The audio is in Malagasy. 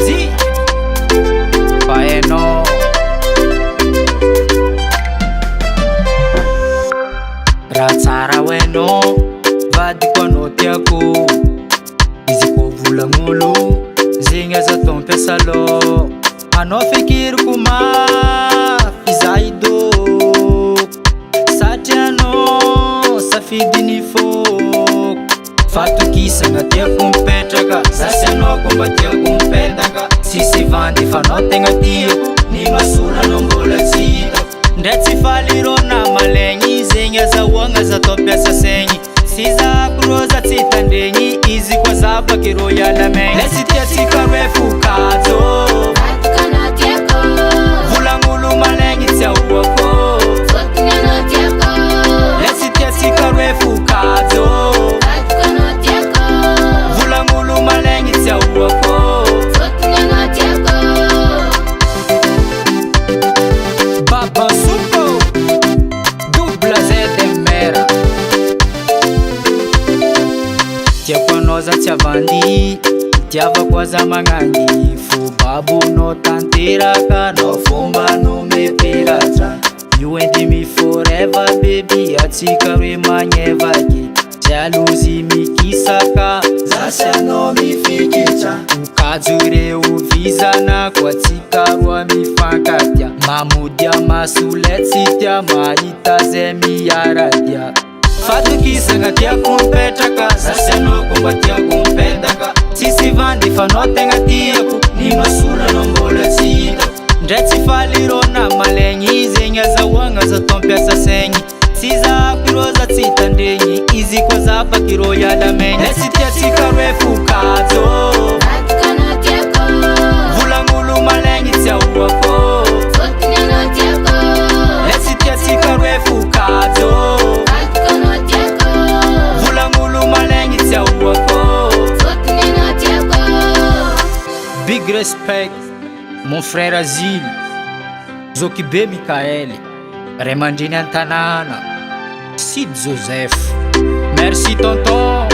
Z Paeno raha tsara hoenao vadiko anao tiako izy koa volagnolozegny aza tao ampiasa lô anao fikiriko mafy za idôko satria anao safidiny fôko fatokisana tiako mipetraka zasy anao koa mba tiako mipetaka sisy vandy fa anao tegna tiako ny masolo anao mbola tsy hitako ndray tsy falirona malegny zegny azahoagna za tao ampiasa saigny sy zako rô za tsy tandregny izy koa za baky rô iala maigny lesy tiatsika roe fokajo volagnolomalegny tsy ahoako lesy tiatsika roe fokajo volagnolo malegny tsy ahoako Baba Suko Dubla ZMR tiako anao za tsy avandy tiavako aza magnangy fo babonao tanteraka nao fomba nomepiratra you and me forever baby atsika roe magnevaky jalozy mikisaka zasy anao mifikitra okajo reo vizanako atsika roa mifankatia mamodia masoletsy tia mahita zay miaradia fatokisana tiako mipetraka zasy anao koa mba tiako mipetaka tsisy vandy fa anao tegna tiako ny masolo anao mbola tsy hitako ndray tsy falirona malegny zegny azahoagna za tao ampiasa saigny sy zako rô za tsy tandregny izy koa za baky rô iala maigny lesy tiatsika roe fokajo volagnolo malegny tsy ahoako lesy tiatsika roe fokajo volagnolo malegny tsy ahoako big respect mon frère Azil Zokibe Mikael Ray aman-dreny an-tanàna Sid Joseph merci tonton